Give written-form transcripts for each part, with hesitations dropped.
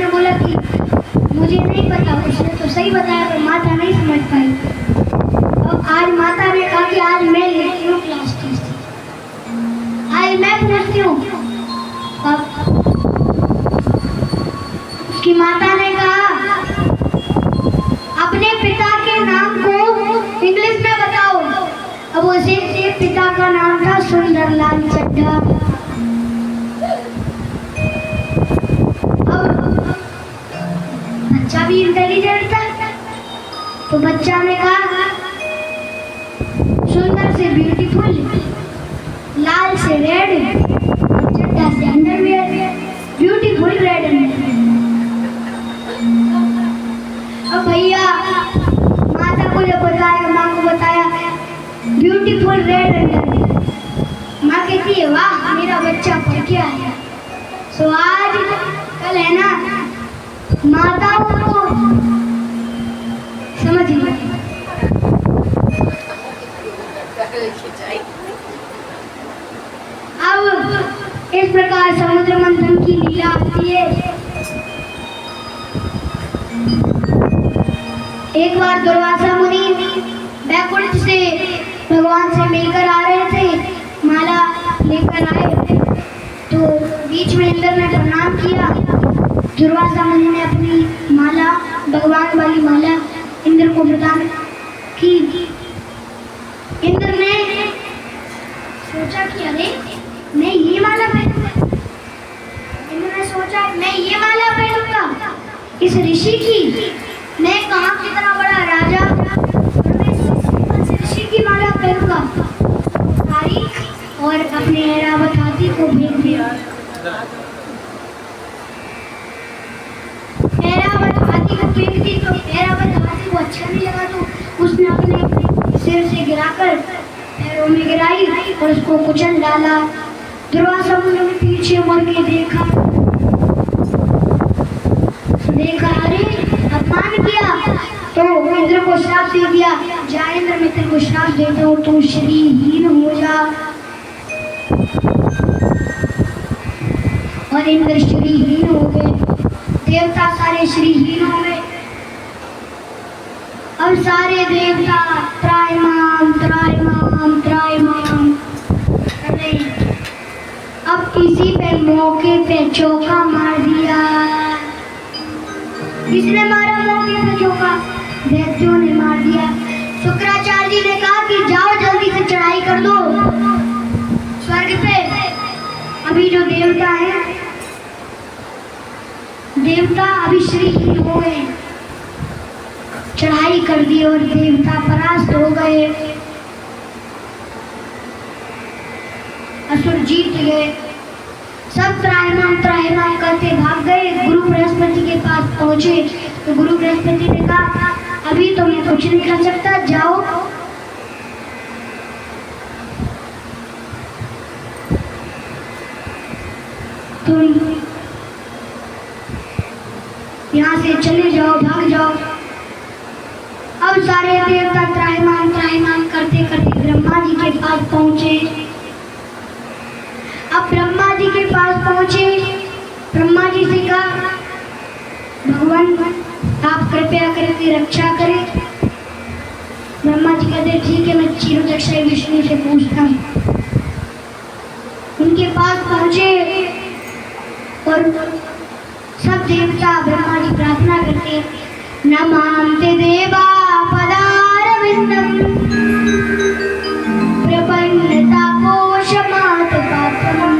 उसने बोला कि मुझे नहीं पता। उसने तो सही बताया पर माता नहीं समझ पाई। अब आज माता ने कहा कि आज मैं लेती हूँ क्लास टेस्ट, आज मैं पूछती हूँ। अब उसकी माता ने कहा अपने पिता के नाम को इंग्लिश में बताओ। अब उसे पिता का नाम था सुंदरलाल चड्ढा। अब बच्चा भी इंटेलिजेंट था तो बच्चा ने कहा सुंदर से ब्यूटीफुल, लाल से रेड, चड्ढा से अंडरवियर, ब्यूटीफुल रेड अंडरवियर। अब भैया माता को जब बताया, माँ को बताया ब्यूटीफुल रेड अंडरवियर, माँ कहती है वाह मेरा बच्चा पढ़ के आया। सो आज कल है ना माताओं को समझ नहीं। अब इस प्रकार समुद्र मंथन की लीला आती है। एक बार दुर्वासा मुनि बैकुंठ से भगवान से मिलकर आ रहे थे, माला लेकर आए तो बीच में इंद्र ने प्रणाम किया। दुर्वासा मुनि ने अपनी माला, भगवान वाली माला इंद्र को प्रदान की। इंद्र ने सोचा कि अरे मैं ये माला पहनूंगा। इंद्र ने सोचा मैं ये माला पहनूंगा इस ऋषि की, मैं कहाँ कितना बड़ा राजा, मैं ऋषि की माला पहनूंगा। तारीख और अपने ऐरावत हाथी को भेज दिया। ऐरावत हाथी को फेंक दी तो ऐरावत हाथी को अच्छा नहीं लगा तो उसने अपने सिर से गिराकर पैरों में गिराई और उसको कुचल डाला। दुर्वासा मुनि ने पीछे मुड़ के देखा, अरे अपमान किया तो इंद्र को श्राप दे दिया, जा इंद्र मैं तेरे को श्राप देता हूँ तू श्रीहीन हो जा। और इंद्र श्रीहीन हो गए, देवता सारे श्रीहीन हो गए। अब सारे देवता त्रायमाम त्रायमाम त्रायमाम कर रहे हैं। अब इसी पे मौके पे चौका मार दिया। किसने मारा मौके पे चौका? दैत्यों ने मार दिया। शुक्राचार्य जी ने कहा कि जाओ जल्दी से चढ़ाई कर दो स्वर्ग पे। अभी जो देवता है, देवता अभी श्रीहीन हो गए, चढ़ाई कर दी और देवता परास्त हो गए, असुर जीत गए। सब त्राहिमाम करते भाग गए। गुरु बृहस्पति के पास पहुंचे तो गुरु बृहस्पति ने कहा अभी तो मैं कुछ नहीं कर सकता, जाओ तुम यहाँ से चले जाओ, भाग जाओ। अब सारे देवता त्राहिमाम करते करते ब्रह्मा जी के पास पहुंचे। अब ब्रह्मा जी के पास पहुंचे, ब्रह्मा जी से कहा भगवान आप कृपया करके रक्षा करें। ब्रह्मा जी कहते ठीक है मैं क्षीरोदक्षाई विष्णु से पूछता हूँ। उनके पास पहुंचे और सब देवता ब्रह्मा जी प्रार्थना करते नमांते देवा पदारविंदम प्रपन्नता कोशमात पात्रम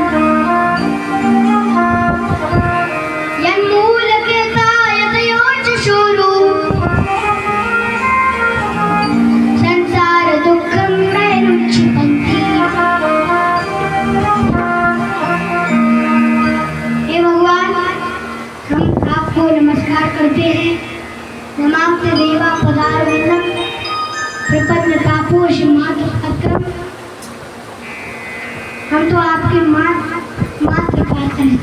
संसार दुखम नैरुच्यपन्ति। हे भगवान हम आपको नमस्कार करते हैं। नमांते देवा पदारविंदम प्रपन्नतापोष मात्र पात्रम। हम तो आपके मात्र पात्र हैं।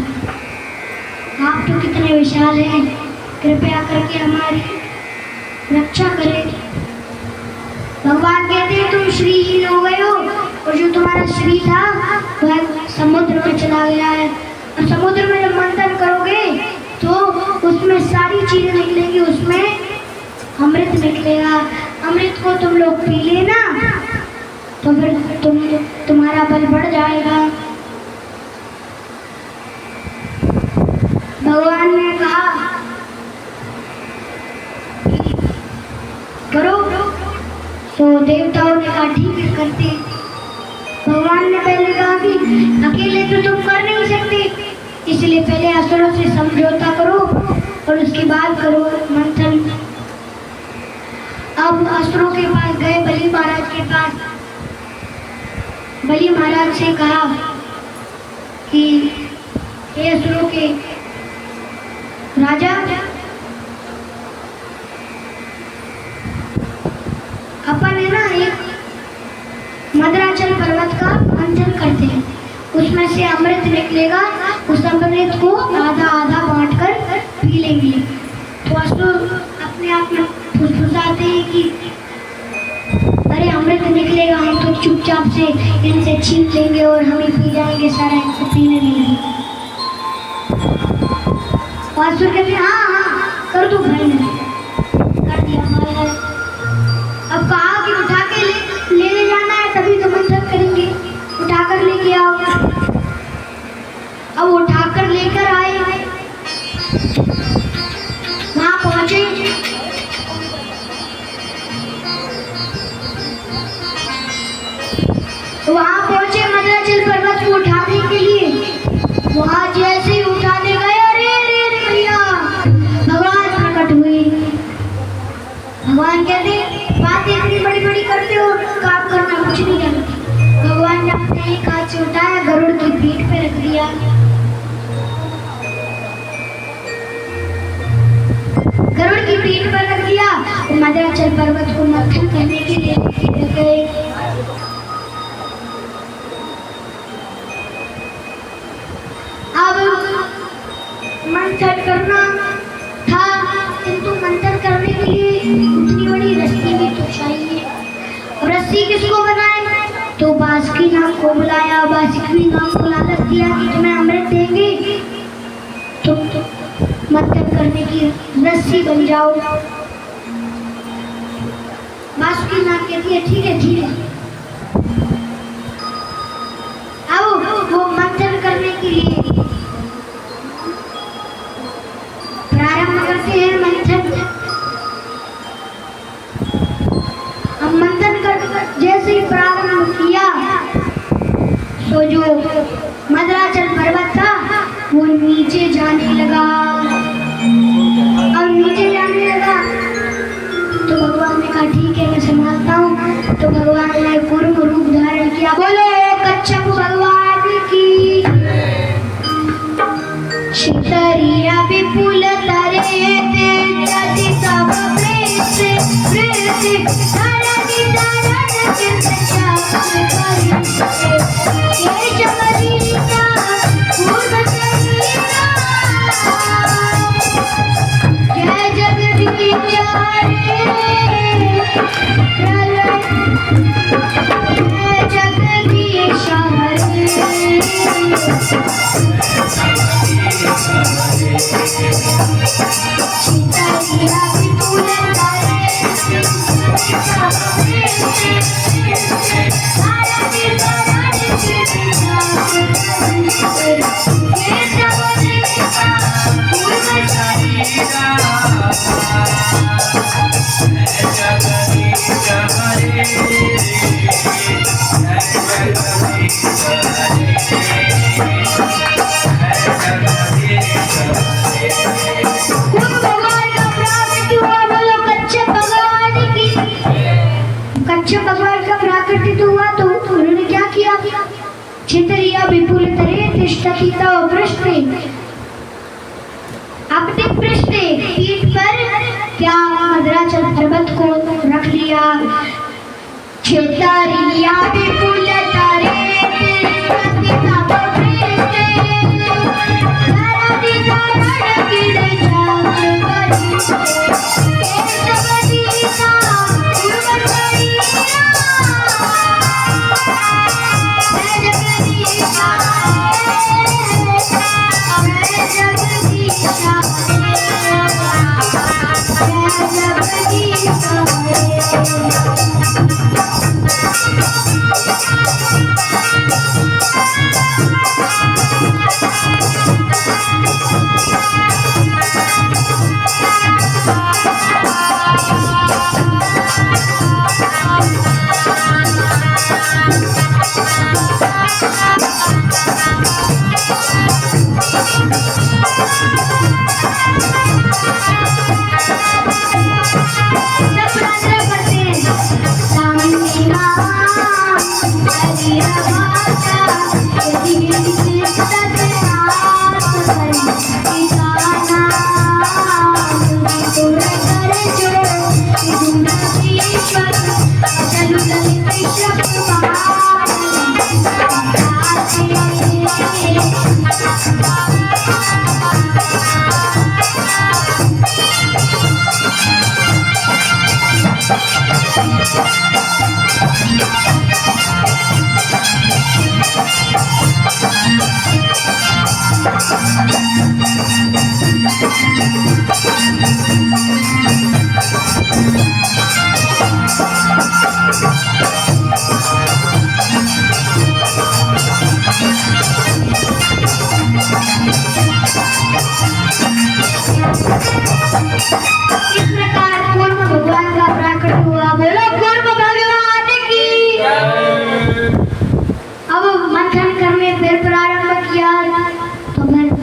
आप तो कितने विशाल हैं, कृपया करके हमारी रक्षा करें। भगवान कहते हैं तुम श्रीहीन हो गए हो और जो तुम्हारा श्री था वह समुद्र में चला गया है। और समुद्र में जब मंथन करोगे तो उस चीजें निकलेंगी, उसमें अमृत निकलेगा। अमृत को तुम लोग पी लेना तो फिर तुम्हारा बल बढ़ जाएगा। भगवान ने कहा करो, तो देवताओं ने कहा ठीक है करते हैं। भगवान ने पहले कहा कि अकेले तो तुम कर नहीं सकते, इसलिए पहले असुरों से समझौता करो और उसके बाद करो मंथन। अब असुरों के पास गए, बलि महाराज के पास। बलि महाराज से कहा कि हे असुरों के राजा, अपन है ना एक मद्राचल पर्वत का मंथन करते हैं, उसमें से अमृत निकलेगा, उस अमृत को आधा आधा बांटकर पी लेंगे। तो असुर अपने आप में फुसफुसाते हैं कि अरे अमृत निकलेगा, हम तो चुपचाप से इनसे छीन लेंगे और हम ही पी जाएंगे सारा, इनको पीने नहीं देंगे। असुर कहते हैं हाँ हाँ कर दो भाई, ने कर दिया भाई। अब कहा कि उठा के लेने जाना है, तभी तो मंथन करेंगे, उठाकर लेके आओ। अब उठाकर लेकर आए, वहां पहुंचे, वहां पहुंचे मद्राचल पर्वत को उठाने के लिए। वहां जैसे ही उठाने गए, अरे अरे अरे भैया, भगवान प्रकट हुए। भगवान कहते बातें इतनी बड़ी बड़ी करते हो, काम करना कुछ नहीं जानते। भगवान ने अपने एक हाथ से उठाया, गरुड़ की पीठ पे रख दिया। गरुड़ की पीठ पर रख दिया, मद्राचल पर्वत को मंथन करने के लिए गए। अब मंथन करना था, किंतु मंथन करने के लिए इतनी बड़ी रस्सी भी तो चाहिए। रस्सी किसको बनाए? तो बासुकी नाग को बुलाया। बासुकी नाग को लालच दिया कि तुम्हें अमृत देंगे, तुम तो मंथन करने की रस्सी बन जाओ। बासुकी नाग कहती है ठीक है ठीक है। अब वो मंथन करने के लिए प्रारंभ करते हैं मंथन। अब मंथन कर जैसे ही प्रारंभ किया, तो जो मद्राचल पर्वत था वो नीचे जाने लगा। अब नीचे जाने लगा तो भगवान ने कहा ठीक है मैं संभालता हूँ। तो भगवान ने कूर्म रूप धारण किया। बोलो कच्छप भगवान की। शितरिया विपुल तरे तेजति सब प्रेत प्रेत धरती धरण चित चाप करी ये जगदीशा पूर्ण करीना जय जगदीशा रे जगदीशा कच्छप भगवान का प्राकट्य हुआ तो उन्होंने क्या किया? छितरिया विपुल तरे तिष्ठति तव पृष्ठे, अपने पृष्ठे पीठ पर क्या मद्राचल पर्वत को रख लिया। छितरिया विपुल तरे तिष्ठति तव पृष्ठे धरती धरण गिरे चाप करी हे जगदीशा पूर्ण करीना जय जगदीशा जय जगदीशा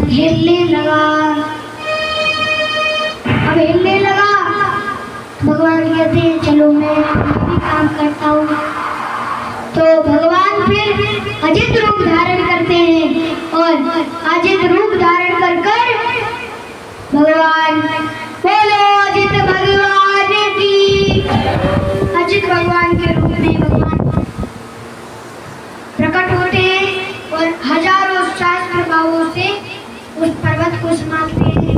हिलने लगा। अब हिलने लगा, भगवान कहते हैं चलो मैं भी काम करता हूँ। तो भगवान फिर अजित रूप धारण करते हैं और अजित रूप धारण कर कर भगवान बोलो अजित भगवान की। अजित भगवान के रूप में भगवान प्रकट होते हैं और हजारों शास्त्र भावों से उस पर्वत को समाप्ते हैं।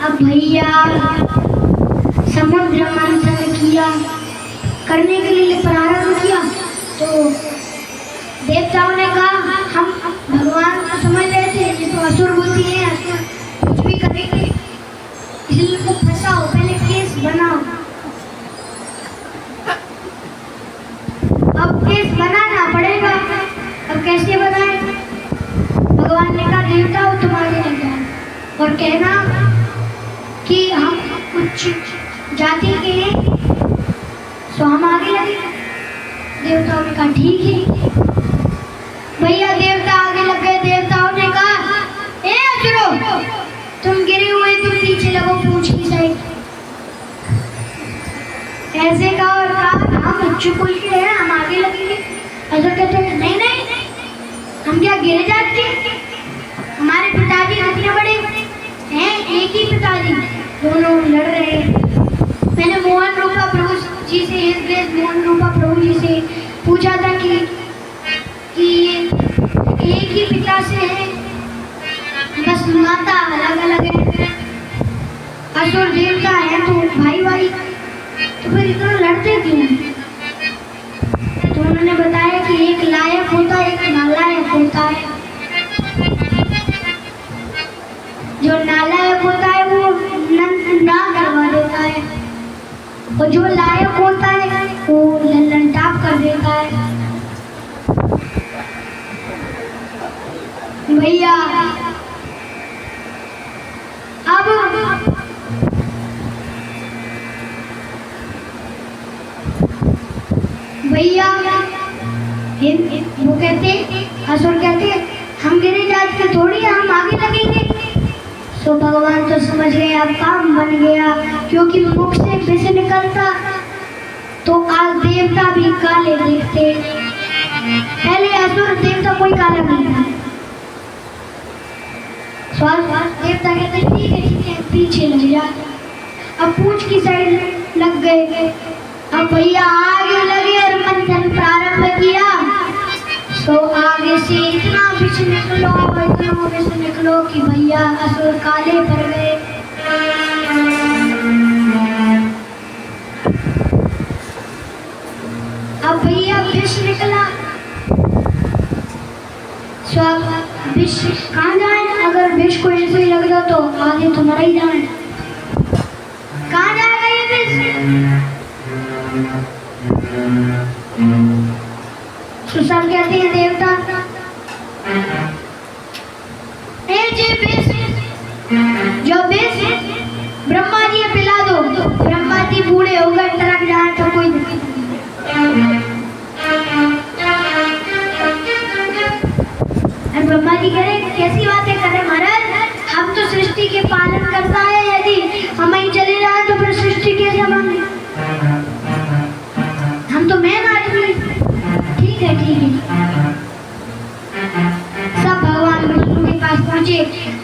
अब भैया समुद्र मंथन किया, करने के लिए प्रारंभ किया तो देवताओं ने कहा हम भगवान को समझ रहे थे ये तो असुर बुद्धि है, असुर कुछ भी करेंगे, इसलिए को फंसाओ, पहले केस बनाओ। अब केस बनाना पड़ेगा। अब कैसे बनाए? भगवान ने कहा देवताओं तुम आगे लग जाओ और कहना कि हम कुछ जाति के हैं तो हम आगे लगे। देवताओं ने कहा ठीक है। भैया देवता आगे लग गए। देवताओं ने कहा ए असुरो तुम गिरे हुए, तुम पीछे लगो पूंछ की साइड। ऐसे कहा और कहा हम बच्चों को के हैं, हम आगे लगेंगे। असुर कहते हैं नहीं नहीं हम क्या गिर जाते, हमारे पिताजी कितने बड़े हैं, एक ही पिताजी, दोनों लड़ रहे हैं। मैंने मोहन रूपा प्रभु जी से इस मोहन रूपा प्रभु जी से पूछा था कि ये एक ही पिता से है, बस माता अलग अलग है। असुर देवता है तो भाई भाई, तो फिर इतना लड़ते क्यों? तो उन्होंने बताया कि एक लायक होता है एक नालायक होता है। जो नालायक होता है वो ना करवा देता है और जो लायक होता है वो लल्लन टाप कर देता है। भैया अब भैया वो कहते असुर कहते हम गिरे जात के थोड़ी हम आगे लगेंगे। तो भगवान तो समझ गए अब काम बन गया, क्योंकि मुख से विष निकलता तो आज देवता भी काले दिखते। पहले असुर देवता कोई काला नहीं था। देवता कहते ठीक है पीछे लग जा। अब पूंछ की साइड लग गए। अब भैया आगे लगे और मंथन प्रारंभ किया तो आगे से इतना विष निकलो इतना विष निकलो कि भैया असुर काले पड़ गए। अब भैया विष निकला, विष कहाँ जाए? अगर विष को ऐसे ही लग जाओ तो आगे तो मरा ही जाए। कहाँ जाएगा ये विष? तो सब कहते हैं देवता जो विष ब्रह्मा जी पिला दो। ब्रह्मा जी बूढ़े हो गए, टरक जाए तो कोई ब्रह्मा जी कह रहे कैसी बातें कर रहे महाराज, हम तो तो सृष्टि के पालन करता है, यदि हम ही चले जाए तो फिर सृष्टि कैसे बने? हम तो मेन आदमी। ठीक है ठीक है। सब भगवान विष्णु के पास पहुंचे।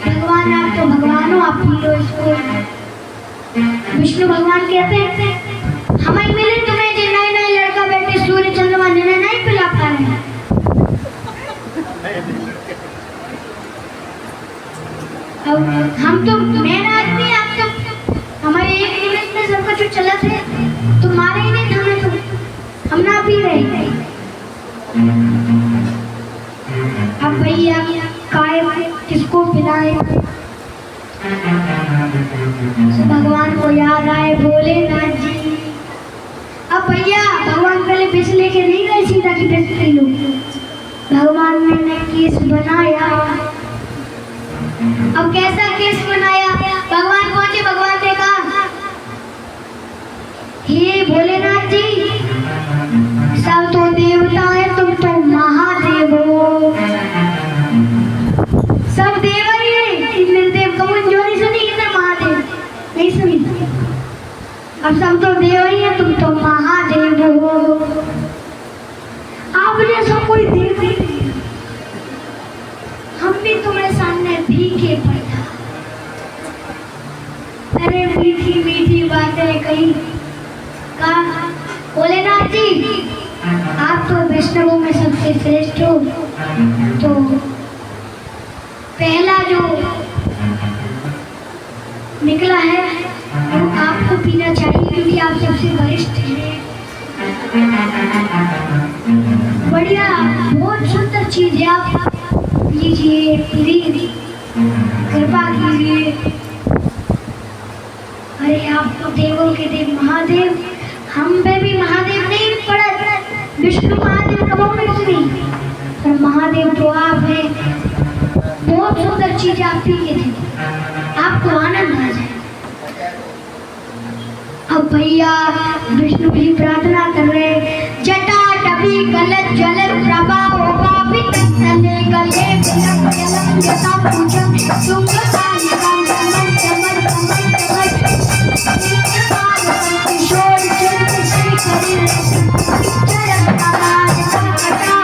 भगवान आप तो भगवान हो, आप पी लो इसको। विष्णु भगवान कहते हैं हमें मिले तुम्हें जो नए नए लड़का बैठे सूर्य चंद्रमा जिन्हें नहीं पिला पा रहे। अब हम तो मेन आदमी, आप तो हमारे एक निमिष में सब कुछ चला थे, तुम्हारे ही नहीं थाने तो हम ना पी रहे। अब भैया काय किसको पिलाए? भगवान को याद आए, बोले नाथ जी। अब भैया भगवान पहले बिस लेके नहीं गए सीधा की बिस पी लो। भगवान ने केस बनाया। अब कैसा केस बनाया? भगवान पहुंचे, भगवान ने कहा हे भोलेनाथ जी, सब तो देवता है, तुम तो महादेव हो। सब देव ही है, इतने देव कौन जो नहीं सुनी? इतने महादेव नहीं सुनी। अब सब तो देव ही है, तुम तो महादेव हो। आपने सब कोई देव नहीं, हम भी तुम्हारे सामने फीके पड़ा। अरे मीठी मीठी बातें कही। कहा भोलेनाथ जी, आप तो वैष्णवों में सबसे श्रेष्ठ हो, तो पहला जो निकला है वो आपको पीना चाहिए, क्योंकि आप सबसे वरिष्ठ हैं। बढ़िया, बहुत सुंदर चीज है, आप लीजिए, प्लीज कृपा कीजिए। अरे आप तो देवों के देव महादेव, हम पे भी महादेव नहीं पड़ा। विष्णु महादेव कबो में सुनी, पर महादेव तो आप हैं। बहुत सुंदर चीज आप पी के थे, आपको आनंद आ जाए। अब भैया विष्णु भी प्रार्थना कर रहे, जटा टपी गलत जल प्रभाव पापी तले गले बिलम जलम जटा पूजन तुम काल काल चमन चमन चमन चमन किशोर चंद्र श्री करी चरण आवाज कटा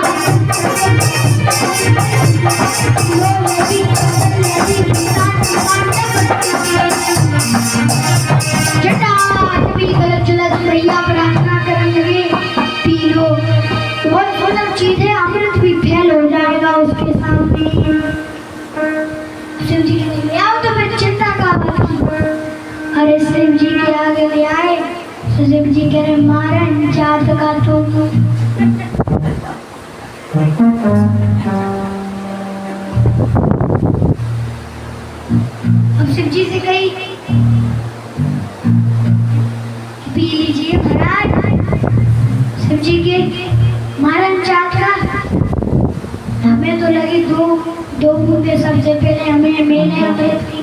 लो नदी नदी जटा टपी गलत जल भैया प्रार्थना करने लगे, पी लो। बहुत सुंदर चीज है, अमृत भी फैल हो जाएगा उसके सामने। शिव जी के ले आओ तो फिर चिंता का बात की। अरे शिव जी के आगे ले आए, शिव जी कह रहे मारन जात का तो अब शिव जी से कही पी लीजिए महाराज। शिव जी के मारन चाट का हमें तो लगी दो बूंदे सबसे पहले हमें मिलने अमृत की।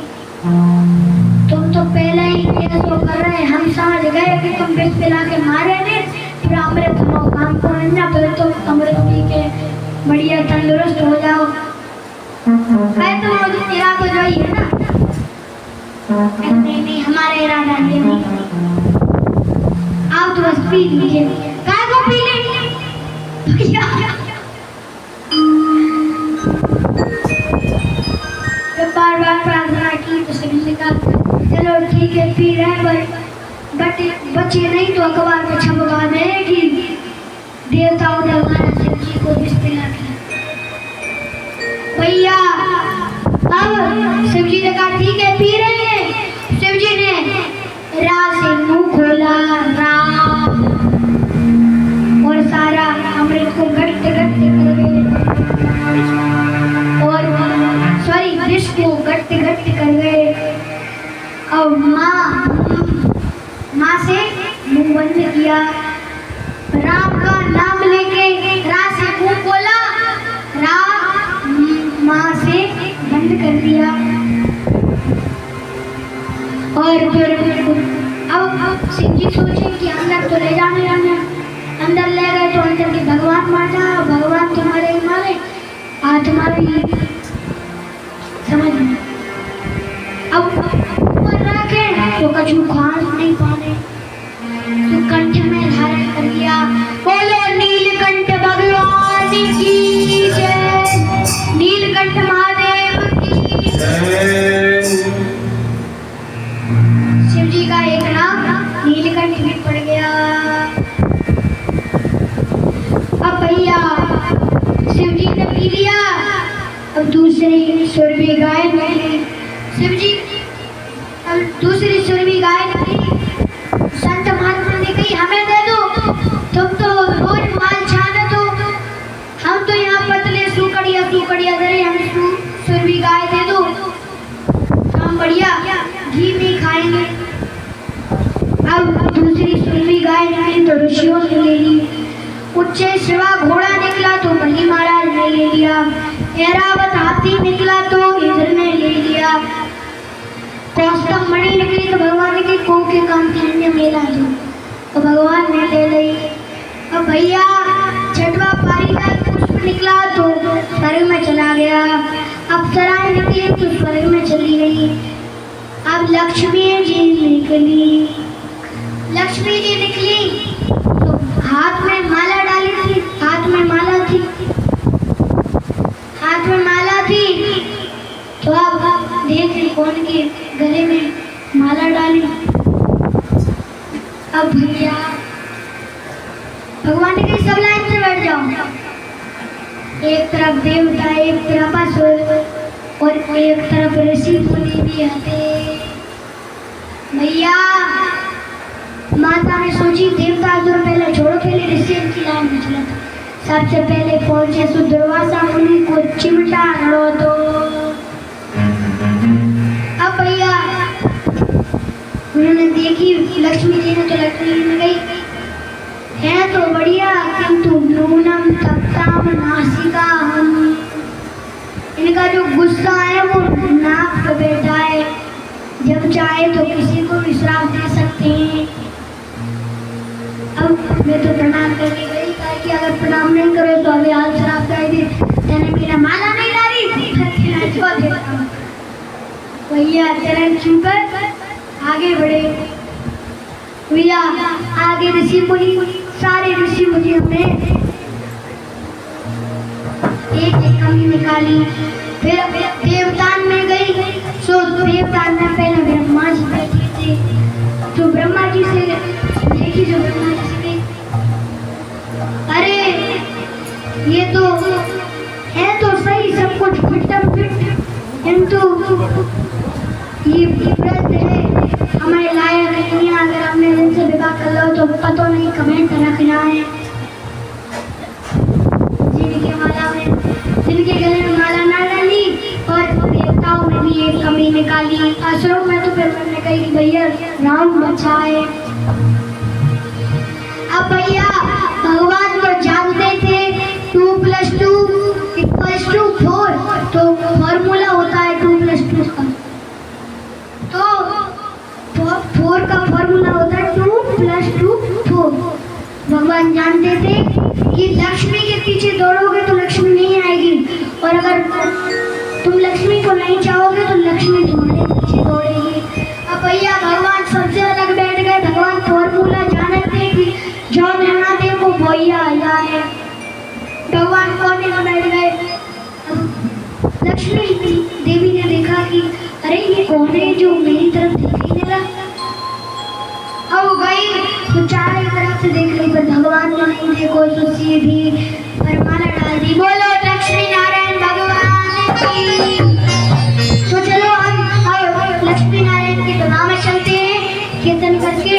तुम तो पहले ही कैसे कर रहे, हम समझ गए कि तुम बिस पिला के मारे ने, फिर अमृत हम काम को ना, पहले तो अमृत पी के बढ़िया तंदुरुस्त हो जाओ। मैं तो इरादा जो ही है ना, नहीं हमारा इरादा नहीं, आप तो बस पी लीजिए। काय को पी लेंगे? बार बार प्रार्थना की तो सभी से कहा चलो ठीक है पी रहे हैं, बट बच्चे नहीं तो अखबार में छपवा दें कि देवताओं ने हमारे शिव जी को विष पिला दिया। भैया अब शिव जी ने कहा ठीक है पी रहे हैं। शिव जी ने रा से मुंह खोला, राम, और सारा अमृत को गट गट कर गए, और सॉरी विष को गट गट कर गए। और माँ से मुंह बंद किया, राम का नाम लेके रा से मुंह खोला, राम माँ से बंद कर दिया। और फिर अब शिव जी सोचे कि अंदर तो ले जाने, अंदर ले गए तो अंदर के भगवान मारा, भगवान तुम्हारे ही मारे, तुम्हारी समझ में। कछु खास नहीं पाने तो कंठ में धारण कर लिया। बोलो नीलकंठ भगवान की जय, नीलकंठ महादेव की जय। शिव जी का एक नाम नीलकंठ भी पड़ गया। अब भैया शिव जी ने पी लिया, अब दूसरी सुरभि गाय निकली। शिव जी अब दूसरी सुरभि गाय निकली। संत महात्मा ने कही हमें दे दो, तुम तो रोज माल छानत हो, हम तो यहाँ पतले सुकड़िया दे रहे, हमें सुरभि गाय दे दो, हम बढ़िया घी में खाएंगे। अब दूसरी सुरभि गाय निकली तो ऋषियों ने ले ली। उच्चै शिवा घोड़ा निकला तो बलि महाराज ने ले लिया। ऐरावत हाथी निकला तो इंद्र ने ले लिया। कौस्तभ मणि निकली तो भगवान ने कही को के काम धन्य मेला दो, तो भगवान ने ले ली। अब भैया छठवा पारिजात पुष्प निकला तो स्वर्ग में चला गया। अप्सराएं निकली तो स्वर्ग में चली गई। अब लक्ष्मी जी निकली। लक्ष्मी जी निकली तो हाथ में माला डाली थी, हाथ में माला थी, हाथ में माला थी तो अब देख ली कौन के गले में माला डाली। अब भैया भगवान ने कही सब लाइन से बैठ जाओ। एक तरफ देवता, एक तरफ असुर और एक तरफ ऋषि मुनि भी आते। भैया माता ने सोची देवता असुर पहले छोड़ो, पहले ऋषि की लाइन में चला था। सबसे पहले पहुंचे सो दुर्वासा मुनि को चिमटा लड़ो तो। अब भैया उन्होंने देखी लक्ष्मी जी ने, तो लक्ष्मी जी ने कही है तो बढ़िया, किंतु नूनम तप्ताम नासिका हम, इनका जो गुस्सा है वो नाक पे बैठा है, जब चाहे तो किसी को भी श्राप दे सकते हैं। अब मैं तो प्रणाम करके गई, कहा कि अगर प्रणाम नहीं करो तो अभी हाल श्राप कर दे, तेने मेरा माला नहीं डाली भैया चरण छूकर आगे बढ़े। भैया आगे ऋषि मुनि, सारे ऋषि मुनियों ने एक एक कमी निकाली। फिर देवतान में गई, सो देवतान में पहले ब्रह्मा जी बैठे थे, तो ब्रह्मा जी से देखी, जो ब्रह्मा जी से गई, अरे ये तो है तो सही सब कुछ फिटम फिट, किंतु ये व्रत है हमारे लायक नहीं है, अगर हमने इनसे विवाह कर लो तो पता नहीं कमेंट रखना है। जिनके माला में, जिनके गले में माला ना डाली और देवताओं में भी एक कमी निकाली। असुरों में तो फिर मैंने कही कि भैया राम बचाए। अब भैया भगवान तो जानते थे 2+2=4, तो फॉर्मूला होता है 2+2 का, तो 4 का फॉर्मूला होता है 2+2=4। भगवान जानते थे कि लक्ष्मी के पीछे दौड़ोगे तो लक्ष्मी नहीं आएगी, और अगर तुम लक्ष्मी को नहीं चाहोगे तो लक्ष्मी तुम्हारे पीछे दौड़ेगी। अब भैया भगवान सबसे अलग बैठ गए। भगवान फॉर्मूला जानते थे कि जो नैना दे वो भैया आए। भगवान कोने में बैठ गए। लक्ष्मी देवी ने देखा कि अरे ये कौन है जो मेरी तरफ दिखाई दे रहा। अब गई तो चारों तरफ से देख रही, पर भगवान ने नहीं देखो तो सीधी पर माला डाल दी। बोलो लक्ष्मी नारायण भगवान की। तो चलो हम लक्ष्मी नारायण के दरबार में चलते हैं, कीर्तन करके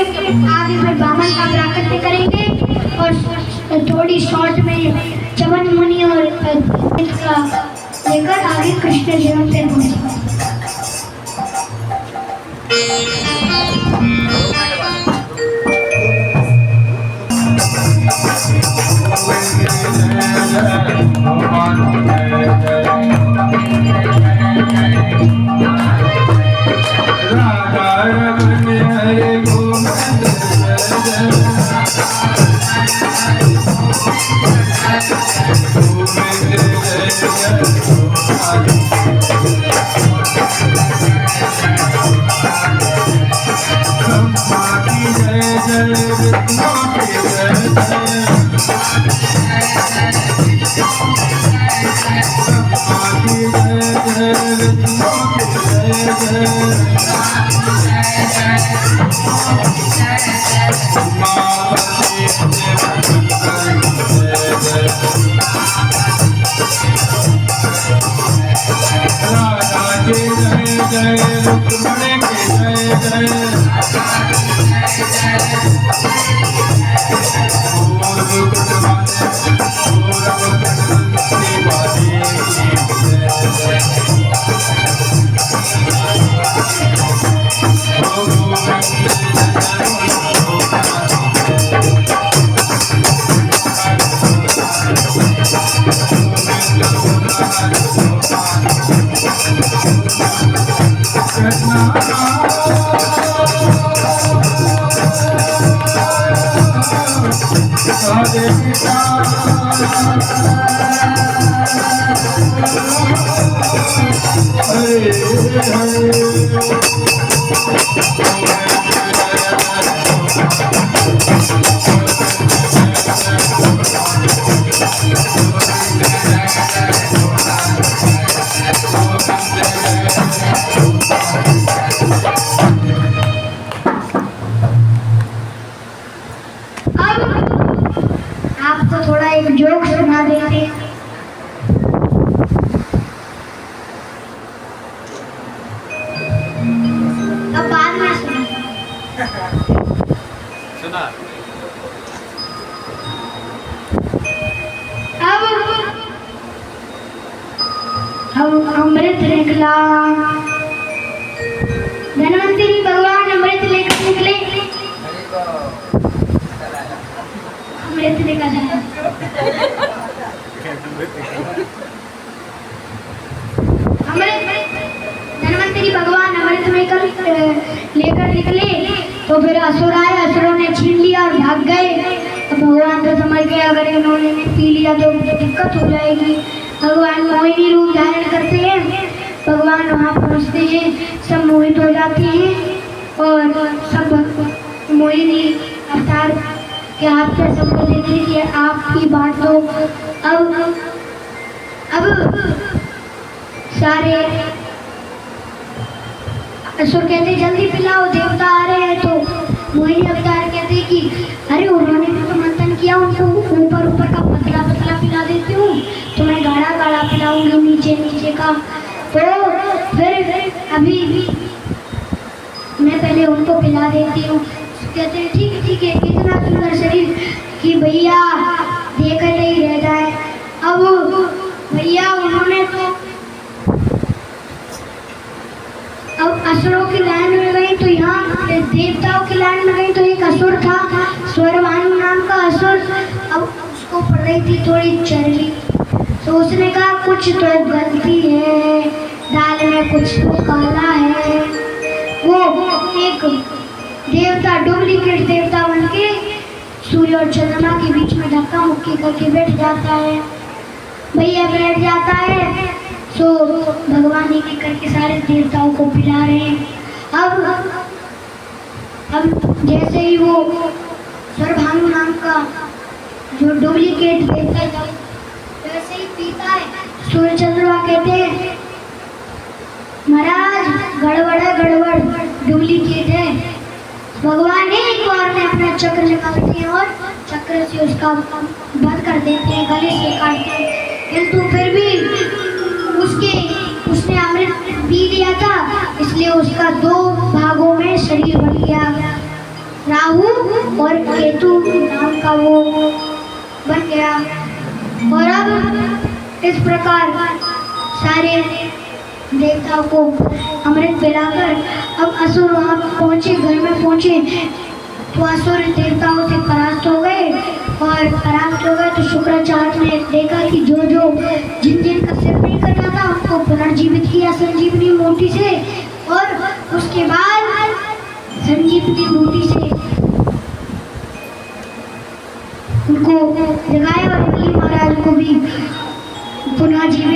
आगे फिर बामन का प्राकट्य करेंगे, और थोड़ी शॉर्ट में चवन मुनि और इसका लेकर आगे कृष्ण जीवन से पहुंचेंगे। आपको थोड़ा एक जोक सुना देते हैं। अब बाद में सुना। अब अमृत निकला, धन्वंतरी भगवान अमृत लेकर निकले। अमृत लेकर धन्वंतरी भगवान अमृत लेकर निकले तो फिर असुर आए, असुरों ने छीन लिया और भाग गए। तो भगवान तो समझ गए अगर इन्होंने पी लिया तो दिक्कत हो जाएगी। भगवान मोहिनी रूप धारण करते हैं। भगवान वहाँ पहुँचते हैं, सब मोहित हो जाते हैं और सब मोहिनी अवतार के हाथ पे सबको देते हैं कि आप ही बांट दो। अब सारे असुर कहते जल्दी पिलाओ, देवता आ रहे हैं। तो मोहिनी अवतार कहते कि अरे उन्होंने भी तो मंथन किया, उनको ऊपर ऊपर का पतला पतला पिला देती हूँ, तो मैं गाढ़ा गाढ़ा पिलाऊंगी नीचे नीचे का। तो फिर अभी मैं पहले उनको पिला देती हूँ। कहते हैं ठीक है, इतना सुंदर शरीर कि भैया देखकर नहीं रह जाए। अब भैया उन्होंने तो अब असुरों की लाइन में गई तो यहाँ देवताओं की लाइन में गई तो एक असुर था, स्वरभानु नाम का असुर। अब उसको पड़ रही थी थोड़ी चर्बी, तो उसने कहा कुछ तो गलती है, दाल में कुछ तो काला है। वो एक देवता डुप्लीकेट देवता बनके सूर्य और चंद्रमा के बीच में धक्का मुक्की करके बैठ जाता है। भैया बैठ जाता है तो भगवान एक एक करके सारे देवताओं को पिला रहे हैं। अब जैसे ही वो स्वरभानु नाम का जो डुप्लीकेट देवता था वैसे ही पीता है, सूर्य चंद्रमा कहते हैं महाराज गड़बड़ है, गड़बड़ डुप्लीकेट है। भगवान एक बार में अपना चक्र निकालते हैं और चक्र से उसका बंद कर देते हैं, गले से काटते हैं। किंतु फिर भी उसने अमृत पी लिया था, इसलिए उसका दो भागों में शरीर बन गया। राहु और केतु नाम का वो बन गया। और अब इस प्रकार सारे देवताओं को अमृत पिलाकर अब असुर वहाँ पहुँचे, घर में पहुँचे तो असुर देवताओं से परास्त हो गए। और परास्त हो गए तो शुक्राचार्य ने देखा कि जो जिन जिन का सिर नहीं कटा था उनको पुनर्जीवित किया संजीवनी मोती से, और उसके बाद संजीवनी मोती से उनको जगाया और महाराज को भी पुनर्जीवित